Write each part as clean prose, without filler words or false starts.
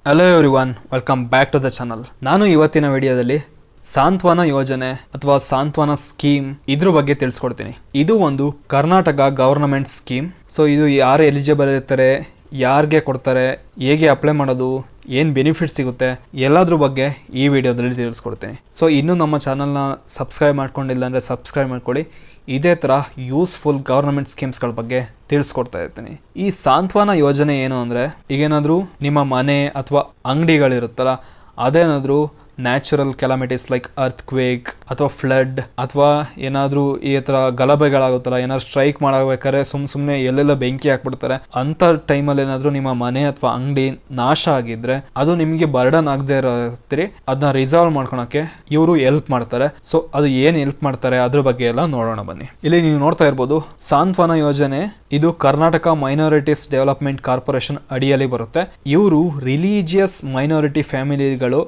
Hello everyone, welcome back to the channel. ನಾನು ಇವತ್ತಿನ ವಿಡಿಯೋದಲ್ಲಿ ಸಾಂತ್ವನ ಯೋಜನೆ ಅಥವಾ ಸಾಂತ್ವನ ಸ್ಕೀಮ್ ಇದ್ರ ಬಗ್ಗೆ ತಿಳಿಸ್ಕೊಡ್ತೀನಿ. ಇದು ಒಂದು ಕರ್ನಾಟಕ ಗವರ್ನಮೆಂಟ್ ಸ್ಕೀಮ್. ಸೊ ಇದು ಯಾರು ಎಲಿಜಿಬಲ್ ಇರ್ತಾರೆ, ಯಾರಿಗೆ ಕೊಡ್ತಾರೆ, ಹೇಗೆ ಅಪ್ಲೈ ಮಾಡೋದು, ಏನು ಬೆನಿಫಿಟ್ ಸಿಗುತ್ತೆ, ಎಲ್ಲದ್ರ ಬಗ್ಗೆ ಈ ವಿಡಿಯೋದಲ್ಲಿ ತಿಳಿಸ್ಕೊಡ್ತೀನಿ. ಸೊ ಇನ್ನೂ ನಮ್ಮ ಚಾನಲ್ನ ಸಬ್ಸ್ಕ್ರೈಬ್ ಮಾಡ್ಕೊಂಡಿಲ್ಲ ಅಂದರೆ ಸಬ್ಸ್ಕ್ರೈಬ್ ಮಾಡ್ಕೊಳ್ಳಿ. ಇದೇ ಥರ ಯೂಸ್ಫುಲ್ ಗವರ್ನಮೆಂಟ್ ಸ್ಕೀಮ್ಸ್ಗಳ ಬಗ್ಗೆ ತಿಳಿಸ್ಕೊಡ್ತಾ ಇರ್ತೀನಿ. ಈ ಸಾಂತ್ವನ ಯೋಜನೆ ಏನು ಅಂದರೆ, ಈಗೇನಾದರೂ ನಿಮ್ಮ ಮನೆ ಅಥವಾ ಅಂಗಡಿಗಳಿರುತ್ತಲ್ಲ, ಅದೇನಾದರೂ ನ್ಯಾಚುರಲ್ ಕೆಲಾಮಿಟೀಸ್ ಲೈಕ್ ಅರ್ಥ್ಕ್ವೇಕ್ ಅಥವಾ ಫ್ಲಡ್ ಅಥವಾ ಏನಾದರೂ ಈ ಥರ ಗಲಭೆಗಳಾಗುತ್ತಲ್ಲ, ಏನಾದ್ರು ಸ್ಟ್ರೈಕ್ ಮಾಡಬೇಕಾದ್ರೆ ಸುಮ್ಮನೆ ಎಲ್ಲೆಲ್ಲ ಬೆಂಕಿ ಹಾಕ್ಬಿಡ್ತಾರೆ, ಅಂಥ ಟೈಮಲ್ಲಿ ಏನಾದರೂ ನಿಮ್ಮ ಮನೆ ಅಥವಾ ಅಂಗಡಿ ನಾಶ ಆಗಿದ್ರೆ ಅದು ನಿಮಗೆ ಬರ್ಡನ್ ಆಗದೆ ಇರ್ತೀರಿ, ಅದನ್ನ ರಿಸಾಲ್ವ್ ಮಾಡ್ಕೊಳಕ್ಕೆ ಇವರು ಹೆಲ್ಪ್ ಮಾಡ್ತಾರೆ. ಸೊ ಅದು ಏನು ಹೆಲ್ಪ್ ಮಾಡ್ತಾರೆ ಅದ್ರ ಬಗ್ಗೆ ಎಲ್ಲ ನೋಡೋಣ ಬನ್ನಿ. ಇಲ್ಲಿ ನೀವು ನೋಡ್ತಾ ಇರ್ಬೋದು, ಸಾಂತ್ವನ ಯೋಜನೆ ಇದು ಕರ್ನಾಟಕ ಮೈನಾರಿಟೀಸ್ ಡೆವಲಪ್ಮೆಂಟ್ ಕಾರ್ಪೊರೇಷನ್ ಅಡಿಯಲ್ಲಿ ಬರುತ್ತೆ. ಇವರು ರಿಲಿಜಿಯಸ್ ಮೈನಾರಿಟಿ ಫ್ಯಾಮಿಲಿಗಳು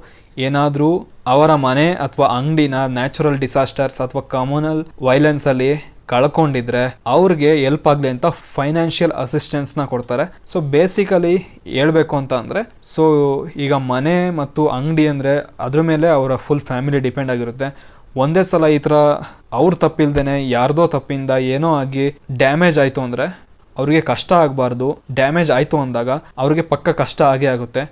ಏನಾದರೂ ಅವರ ಮನೆ ಅಥವಾ ಅಂಗಡಿನ ನ್ಯಾಚುರಲ್ ಡಿಸಾಸ್ಟರ್ಸ್ ಅಥವಾ ಕಮ್ಯುನಲ್ ವೈಲೆನ್ಸ್ ಅಲ್ಲಿ ಕಳ್ಕೊಂಡಿದ್ರೆ ಅವ್ರಿಗೆ ಹೆಲ್ಪ್ ಆಗಲಿ ಅಂತ ಫೈನಾನ್ಷಿಯಲ್ ಅಸಿಸ್ಟೆನ್ಸ್ನ ಕೊಡ್ತಾರೆ. ಸೊ ಬೇಸಿಕಲಿ ಹೇಳ್ಬೇಕು ಅಂತ ಅಂದರೆ, ಸೊ ಈಗ ಮನೆ ಮತ್ತು ಅಂಗಡಿ ಅಂದರೆ ಅದ್ರ ಮೇಲೆ ಅವರ ಫುಲ್ ಫ್ಯಾಮಿಲಿ ಡಿಪೆಂಡ್ ಆಗಿರುತ್ತೆ. ಒಂದೇ ಸಲ ಈ ಥರ ಅವ್ರ ತಪ್ಪಿಲ್ದೇನೆ ಯಾರ್ದೋ ತಪ್ಪಿಂದ ಏನೋ ಆಗಿ ಡ್ಯಾಮೇಜ್ ಆಯಿತು ಅಂದರೆ ಅವ್ರಿಗೆ ಕಷ್ಟ ಆಗಬಾರ್ದು. ಡ್ಯಾಮೇಜ್ ಆಯಿತು ಅಂದಾಗ ಅವ್ರಿಗೆ ಪಕ್ಕ ಕಷ್ಟ ಆಗೇ ಆಗುತ್ತೆ.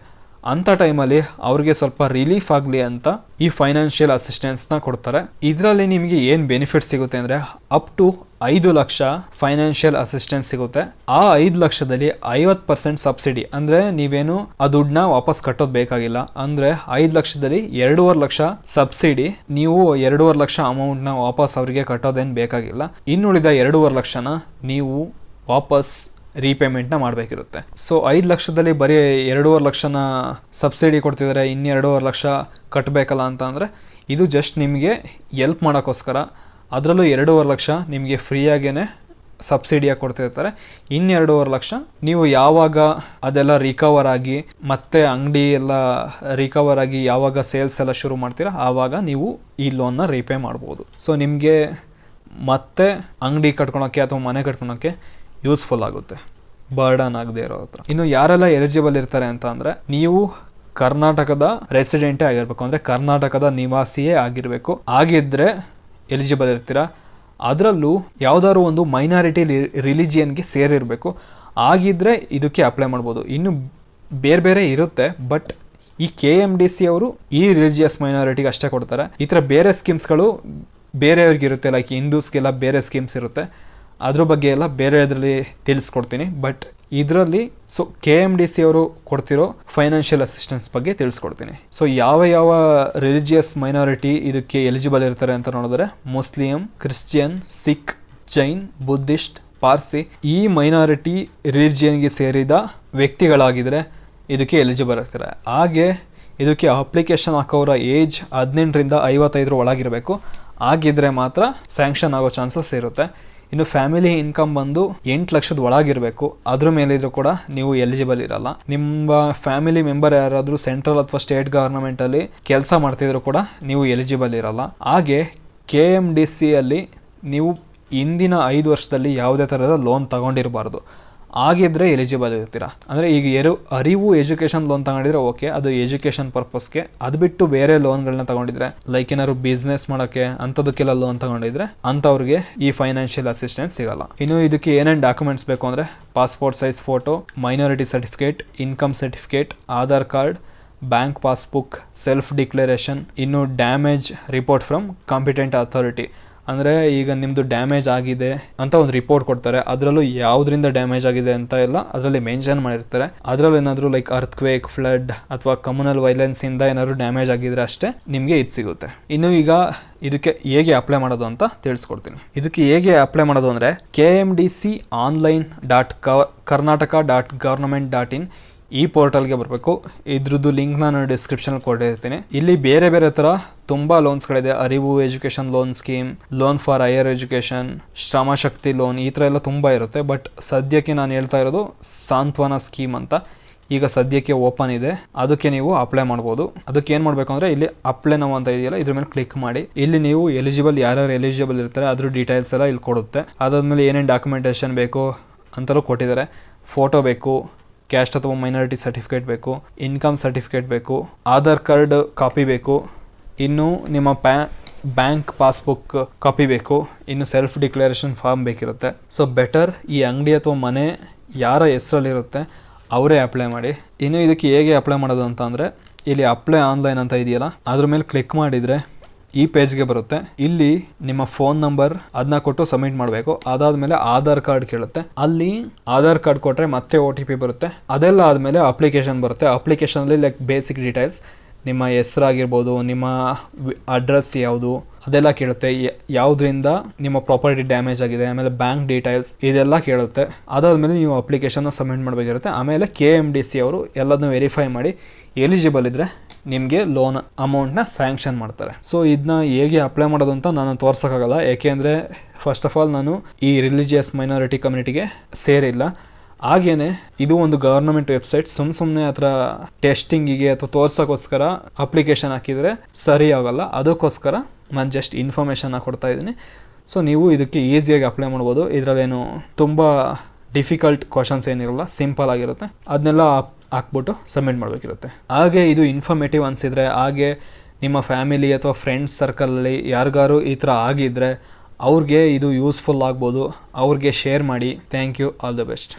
ಅಂಥ ಟೈಮಲ್ಲಿ ಅವ್ರಿಗೆ ಸ್ವಲ್ಪ ರಿಲೀಫ್ ಆಗಲಿ ಅಂತ ಈ ಫೈನಾನ್ಷಿಯಲ್ ಅಸಿಸ್ಟೆನ್ಸ್ನ ಕೊಡ್ತಾರೆ. ಇದರಲ್ಲಿ ನಿಮಗೆ ಏನು ಬೆನಿಫಿಟ್ ಸಿಗುತ್ತೆ ಅಂದರೆ, up to 5 lakh financial assistance ಸಿಗುತ್ತೆ. ಆ 5 ಲಕ್ಷದಲ್ಲಿ 50% ಸಬ್ಸಿಡಿ, ಅಂದರೆ ನೀವೇನು ಆ ದುಡ್ಡನ್ನ ವಾಪಸ್ ಕಟ್ಟೋದು ಬೇಕಾಗಿಲ್ಲ. ಅಂದರೆ 5 ಲಕ್ಷದಲ್ಲಿ 2.5 ಲಕ್ಷ ಸಬ್ಸಿಡಿ, ನೀವು 2.5 ಲಕ್ಷ ಅಮೌಂಟ್ನ ವಾಪಸ್ ಅವರಿಗೆ ಕಟ್ಟೋದೇನು ಬೇಕಾಗಿಲ್ಲ. ಇನ್ನುಳಿದ 2.5 ಲಕ್ಷನ ನೀವು ವಾಪಸ್ ರೀಪೇಮೆಂಟ್ನ ಮಾಡಬೇಕಿರುತ್ತೆ. ಸೊ 5 ಲಕ್ಷದಲ್ಲಿ ಬರೀ 2.5 ಲಕ್ಷನ ಸಬ್ಸಿಡಿ ಕೊಡ್ತಿದ್ದಾರೆ, ಇನ್ನು 2.5 ಲಕ್ಷ ಕಟ್ಟಬೇಕಲ್ಲ ಅಂತ ಅಂದರೆ ಇದು ಜಸ್ಟ್ ನಿಮಗೆ ಎಲ್ಪ್ ಮಾಡೋಕ್ಕೋಸ್ಕರ. ಅದರಲ್ಲೂ 2.5 ಲಕ್ಷ ನಿಮಗೆ ಫ್ರೀಯಾಗೇ ಸಬ್ಸಿಡಿಯಾಗಿ ಕೊಡ್ತಿರ್ತಾರೆ. ಇನ್ನು 2.5 ಲಕ್ಷ ನೀವು ಯಾವಾಗ ಅದೆಲ್ಲ ರಿಕವರ್ ಆಗಿ ಮತ್ತೆ ಅಂಗಡಿ ಎಲ್ಲ ರಿಕವರ್ ಆಗಿ ಯಾವಾಗ ಸೇಲ್ಸ್ ಎಲ್ಲ ಶುರು ಮಾಡ್ತೀರಾ ಆವಾಗ ನೀವು ಈ ಲೋನ್ನ ರೀಪೇ ಮಾಡ್ಬೋದು. ಸೊ ನಿಮಗೆ ಮತ್ತೆ ಅಂಗಡಿ ಕಟ್ಕೊಳಕ್ಕೆ ಅಥವಾ ಮನೆ ಕಟ್ಕೊಳಕ್ಕೆ ಯೂಸ್ಫುಲ್ ಆಗುತ್ತೆ, ಬರ್ಡನ್ ಆಗದೆ ಇರೋ ಹತ್ರ. ಇನ್ನು ಯಾರೆಲ್ಲ ಎಲಿಜಿಬಲ್ ಇರ್ತಾರೆ ಅಂತ ಅಂದರೆ, ನೀವು ಕರ್ನಾಟಕದ ರೆಸಿಡೆಂಟೇ ಆಗಿರಬೇಕು, ಅಂದರೆ ಕರ್ನಾಟಕದ ನಿವಾಸಿಯೇ ಆಗಿರಬೇಕು. ಆಗಿದ್ದರೆ ಎಲಿಜಿಬಲ್ ಇರ್ತೀರಾ. ಅದರಲ್ಲೂ ಯಾವುದಾದ್ರು ಒಂದು ಮೈನಾರಿಟಿ ರಿಲಿಜಿಯನ್ಗೆ ಸೇರಿರಬೇಕು, ಆಗಿದ್ದರೆ ಇದಕ್ಕೆ ಅಪ್ಲೈ ಮಾಡ್ಬೋದು. ಇನ್ನು ಬೇರೆ ಬೇರೆ ಇರುತ್ತೆ, ಬಟ್ ಈ KMDC ಅವರು ಈ ರಿಲಿಜಿಯಸ್ ಮೈನಾರಿಟಿಗೆ ಅಷ್ಟೇ ಕೊಡ್ತಾರೆ. ಈ ಥರ ಬೇರೆ ಸ್ಕೀಮ್ಸ್ಗಳು ಬೇರೆಯವ್ರಿಗಿರುತ್ತೆ, ಲೈಕ್ ಹಿಂದೂಸ್ಗೆಲ್ಲ ಬೇರೆ ಸ್ಕೀಮ್ಸ್ ಇರುತ್ತೆ. ಅದ್ರ ಬಗ್ಗೆ ಎಲ್ಲ ಬೇರೆ ಇದರಲ್ಲಿ ತಿಳಿಸ್ಕೊಡ್ತೀನಿ. ಬಟ್ ಇದರಲ್ಲಿ ಸೊ KMDC ಅವರು ಕೊಡ್ತಿರೋ ಫೈನಾನ್ಷಿಯಲ್ ಅಸಿಸ್ಟೆನ್ಸ್ ಬಗ್ಗೆ ತಿಳಿಸ್ಕೊಡ್ತೀನಿ. ಸೊ ಯಾವ ರಿಲಿಜಿಯಸ್ ಮೈನಾರಿಟಿ ಇದಕ್ಕೆ ಎಲಿಜಿಬಲ್ ಇರ್ತಾರೆ ಅಂತ ನೋಡಿದ್ರೆ, Muslim, Christian, Sikh, Jain, Buddhist, Parsi ಈ ಮೈನಾರಿಟಿ ರಿಲಿಜಿಯನ್ಗೆ ಸೇರಿದ ವ್ಯಕ್ತಿಗಳಾಗಿದ್ದರೆ ಇದಕ್ಕೆ ಎಲಿಜಿಬಲ್ ಇರ್ತಾರೆ. ಹಾಗೆ ಇದಕ್ಕೆ ಅಪ್ಲಿಕೇಶನ್ ಹಾಕೋರ ಏಜ್ 18ರಿಂದ 55 ಒಳಗಿರಬೇಕು. ಆಗಿದ್ದರೆ ಮಾತ್ರ ಸ್ಯಾಂಕ್ಷನ್ ಆಗೋ ಚಾನ್ಸಸ್ ಇರುತ್ತೆ. ಇನ್ನು ಫ್ಯಾಮಿಲಿ ಇನ್ಕಮ್ ಬಂದು 8 ಲಕ್ಷದ ಒಳಗಿರಬೇಕು. ಅದ್ರ ಮೇಲಿದ್ರು ಕೂಡ ನೀವು ಎಲಿಜಿಬಲ್ ಇರಲ್ಲ. ನಿಮ್ಮ ಫ್ಯಾಮಿಲಿ ಮೆಂಬರ್ ಯಾರಾದರೂ ಸೆಂಟ್ರಲ್ ಅಥವಾ ಸ್ಟೇಟ್ ಗವರ್ನಮೆಂಟಲ್ಲಿ ಕೆಲಸ ಮಾಡ್ತಿದ್ರು ಕೂಡ ನೀವು ಎಲಿಜಿಬಲ್ ಇರಲ್ಲ. ಹಾಗೆ KMDC ಅಲ್ಲಿ ನೀವು ಹಿಂದಿನ 5 ವರ್ಷದಲ್ಲಿ ಯಾವುದೇ ಥರದ ಲೋನ್ ತಗೊಂಡಿರಬಾರ್ದು. ಆಗಿದ್ರೆ ಎಲಿಜಿಬಲ್ ಇರ್ತೀರಾ. ಅಂದರೆ ಈಗ ಅರಿವು ಎಜುಕೇಷನ್ ಲೋನ್ ತಗೊಂಡಿದ್ರೆ ಓಕೆ, ಅದು ಎಜುಕೇಷನ್ ಪರ್ಪಸ್ಗೆ. ಅದು ಬಿಟ್ಟು ಬೇರೆ ಲೋನ್ಗಳನ್ನ ತಗೊಂಡಿದ್ರೆ, ಲೈಕ್ ಏನಾದ್ರು ಬಿಸ್ನೆಸ್ ಮಾಡೋಕ್ಕೆ ಅಂಥದಕ್ಕೆಲ್ಲ ಲೋನ್ ತಗೊಂಡಿದ್ರೆ ಅಂಥವ್ರಿಗೆ ಈ ಫೈನಾನ್ಷಿಯಲ್ ಅಸಿಸ್ಟೆನ್ಸ್ ಸಿಗಲ್ಲ. ಇನ್ನು ಇದಕ್ಕೆ ಏನೇನು ಡಾಕ್ಯುಮೆಂಟ್ಸ್ ಬೇಕು ಅಂದರೆ, passport size photo, minority certificate, income certificate, Aadhaar card, bank passbook, self declaration, ಇನ್ನು damage report from competent authority. ಅಂದರೆ ಈಗ ನಿಮ್ಮದು ಡ್ಯಾಮೇಜ್ ಆಗಿದೆ ಅಂತ ಒಂದು ರಿಪೋರ್ಟ್ ಕೊಡ್ತಾರೆ. ಅದರಲ್ಲೂ ಯಾವುದರಿಂದ ಡ್ಯಾಮೇಜ್ ಆಗಿದೆ ಅಂತ ಎಲ್ಲ ಅದರಲ್ಲಿ ಮೆನ್ಷನ್ ಮಾಡಿರ್ತಾರೆ. ಅದರಲ್ಲಿ ಏನಾದರೂ ಲೈಕ್ ಅರ್ಥ್ಕ್ವೇಕ್, ಫ್ಲಡ್ ಅಥವಾ ಕಮ್ಯುನಲ್ ವೈಲೆನ್ಸಿಂದ ಏನಾದರೂ ಡ್ಯಾಮೇಜ್ ಆಗಿದ್ರೆ ಅಷ್ಟೇ ನಿಮಗೆ ಇದು ಸಿಗುತ್ತೆ. ಇನ್ನು ಈಗ ಇದಕ್ಕೆ ಹೇಗೆ ಅಪ್ಲೈ ಮಾಡೋದು ಅಂತ ತಿಳಿಸ್ಕೊಡ್ತೀನಿ. ಇದಕ್ಕೆ ಹೇಗೆ ಅಪ್ಲೈ ಮಾಡೋದು ಅಂದರೆ, KMDC.online.karnataka.government.in ಈ ಪೋರ್ಟಲ್ಗೆ ಬರಬೇಕು. ಇದ್ರದ್ದು ಲಿಂಕ್ನ ನಾನು ಡಿಸ್ಕ್ರಿಪ್ಷನಲ್ಲಿ ಕೊಟ್ಟಿರ್ತೀನಿ. ಇಲ್ಲಿ ಬೇರೆ ಬೇರೆ ಥರ ತುಂಬ ಲೋನ್ಸ್ಗಳಿದೆ. Arivu education loan scheme, loan for higher education, Shramashakti loan, ಈ ಥರ ಎಲ್ಲ ತುಂಬ ಇರುತ್ತೆ. ಬಟ್ ಸದ್ಯಕ್ಕೆ ನಾನು ಹೇಳ್ತಾ ಇರೋದು ಸಾಂತ್ವನ ಸ್ಕೀಮ್ ಅಂತ. ಈಗ ಸದ್ಯಕ್ಕೆ ಓಪನ್ ಇದೆ, ಅದಕ್ಕೆ ನೀವು ಅಪ್ಲೈ ಮಾಡ್ಬೋದು. ಅದಕ್ಕೆ ಏನು ಮಾಡಬೇಕು ಅಂದರೆ, ಇಲ್ಲಿ ಅಪ್ಲೈ ನಾವು ಅಂತ ಇದೆಯಲ್ಲ, ಇದ್ರ ಮೇಲೆ ಕ್ಲಿಕ್ ಮಾಡಿ. ಇಲ್ಲಿ ನೀವು ಯಾರ್ಯಾರು ಎಲಿಜಿಬಲ್ ಇರ್ತಾರೆ ಅದ್ರ ಡೀಟೇಲ್ಸ್ ಎಲ್ಲ ಇಲ್ಲಿ ಕೊಡುತ್ತೆ. ಅದಾದಮೇಲೆ ಏನೇನು ಡಾಕ್ಯುಮೆಂಟೇಷನ್ ಬೇಕು ಅಂತಲೂ ಕೊಟ್ಟಿದ್ದಾರೆ. ಫೋಟೋ ಬೇಕು, ಕ್ಯಾಸ್ಟ್ ಅಥವಾ ಮೈನಾರಿಟಿ ಸರ್ಟಿಫಿಕೇಟ್ ಬೇಕು, ಇನ್ಕಮ್ ಸರ್ಟಿಫಿಕೇಟ್ ಬೇಕು, ಆಧಾರ್ ಕಾರ್ಡ್ ಕಾಪಿ ಬೇಕು, ಇನ್ನು ನಿಮ್ಮ ಬ್ಯಾಂಕ್ ಪಾಸ್ಬುಕ್ ಕಾಪಿ ಬೇಕು, ಇನ್ನು ಸೆಲ್ಫ್ ಡಿಕ್ಲರೇಷನ್ ಫಾರ್ಮ್ ಬೇಕಿರುತ್ತೆ. ಸೊ ಬೆಟರ್ ಈ ಅಂಗಡಿ ಅಥವಾ ಮನೆ ಯಾರ ಹೆಸರಲ್ಲಿರುತ್ತೆ ಅವರೇ ಅಪ್ಲೈ ಮಾಡಿ. ಇನ್ನು ಇದಕ್ಕೆ ಹೇಗೆ ಅಪ್ಲೈ ಮಾಡೋದು ಅಂತ ಅಂದರೆ, ಇಲ್ಲಿ ಅಪ್ಲೈ ಆನ್ಲೈನ್ ಅಂತ ಇದೆಯಲ್ಲ ಅದ್ರ ಮೇಲೆ ಕ್ಲಿಕ್ ಮಾಡಿದರೆ ಈ ಪೇಜ್ಗೆ ಬರುತ್ತೆ. ಇಲ್ಲಿ ನಿಮ್ಮ ಫೋನ್ ನಂಬರ್ ಅದನ್ನ ಕೊಟ್ಟು ಸಬ್ಮಿಟ್ ಮಾಡಬೇಕು. ಅದಾದ್ಮೇಲೆ ಆಧಾರ್ ಕಾರ್ಡ್ ಕೇಳುತ್ತೆ. ಅಲ್ಲಿ ಆಧಾರ್ ಕಾರ್ಡ್ ಕೊಟ್ಟರೆ ಮತ್ತೆ OTP ಬರುತ್ತೆ. ಅದೆಲ್ಲ ಆದಮೇಲೆ ಅಪ್ಲಿಕೇಶನ್ ಬರುತ್ತೆ. ಅಪ್ಲಿಕೇಶನಲ್ಲಿ ಲೈಕ್ ಬೇಸಿಕ್ ಡೀಟೇಲ್ಸ್, ನಿಮ್ಮ ಹೆಸರಾಗಿರ್ಬೋದು, ನಿಮ್ಮ ಅಡ್ರೆಸ್ ಯಾವುದು ಅದೆಲ್ಲ ಕೇಳುತ್ತೆ, ಯಾವುದರಿಂದ ನಿಮ್ಮ ಪ್ರಾಪರ್ಟಿ ಡ್ಯಾಮೇಜ್ ಆಗಿದೆ, ಆಮೇಲೆ ಬ್ಯಾಂಕ್ ಡೀಟೇಲ್ಸ್ ಇದೆಲ್ಲ ಕೇಳುತ್ತೆ. ಅದಾದಮೇಲೆ ನೀವು ಅಪ್ಲಿಕೇಶನ್ನ ಸಬ್ಮಿಟ್ ಮಾಡಬೇಕಿರುತ್ತೆ. ಆಮೇಲೆ KMDC ಅವರು ಎಲ್ಲದನ್ನೂ ವೆರಿಫೈ ಮಾಡಿ ಎಲಿಜಿಬಲ್ ಇದ್ದರೆ ನಿಮಗೆ ಲೋನ್ ಅಮೌಂಟ್ನ ಸ್ಯಾಂಕ್ಷನ್ ಮಾಡ್ತಾರೆ. ಸೊ ಇದನ್ನ ಹೇಗೆ ಅಪ್ಲೈ ಮಾಡೋದು ಅಂತ ನಾನು ತೋರ್ಸೋಕ್ಕಾಗಲ್ಲ, ಏಕೆಂದರೆ ಫಸ್ಟ್ ಆಫ್ ಆಲ್ ನಾನು ಈ ರಿಲಿಜಿಯಸ್ ಮೈನಾರಿಟಿ ಕಮ್ಯುನಿಟಿಗೆ ಸೇರಿಲ್ಲ. ಹಾಗೇನೆ ಇದು ಒಂದು ಗವರ್ನಮೆಂಟ್ ವೆಬ್ಸೈಟ್. ಸುಮ್ಮನೆ ಹತ್ರ ಟೆಸ್ಟಿಂಗಿಗೆ ಅಥವಾ ತೋರ್ಸೋಕ್ಕೋಸ್ಕರ ಅಪ್ಲಿಕೇಶನ್ ಹಾಕಿದರೆ ಸರಿ ಆಗಲ್ಲ. ಅದಕ್ಕೋಸ್ಕರ ನಾನು ಜಸ್ಟ್ ಇನ್ಫಾರ್ಮೇಷನ್ನ ಕೊಡ್ತಾ ಇದ್ದೀನಿ. ಸೊ ನೀವು ಇದಕ್ಕೆ ಈಸಿಯಾಗಿ ಅಪ್ಲೈ ಮಾಡ್ಬೋದು. ಇದರಲ್ಲೇನು ತುಂಬ ಡಿಫಿಕಲ್ಟ್ ಕ್ವಶನ್ಸ್ ಏನಿರಲ್ಲ, ಸಿಂಪಲ್ ಆಗಿರುತ್ತೆ. ಅದನ್ನೆಲ್ಲ ಹಾಕ್ಬಿಟ್ಟು ಸಬ್ಮಿಟ್ ಮಾಡಬೇಕಿರುತ್ತೆ. ಹಾಗೆ ಇದು ಇನ್ಫಾರ್ಮೇಟಿವ್ ಅನಿಸಿದರೆ, ಹಾಗೆ ನಿಮ್ಮ ಫ್ಯಾಮಿಲಿ ಅಥವಾ ಫ್ರೆಂಡ್ಸ್ ಸರ್ಕಲಲ್ಲಿ ಯಾರಿಗಾರು ಈ ಥರ ಆಗಿದ್ದರೆ ಅವ್ರಿಗೆ ಇದು ಯೂಸ್ಫುಲ್ ಆಗ್ಬೋದು. ಅವ್ರಿಗೆ ಶೇರ್ ಮಾಡಿ. Thank you. All the best.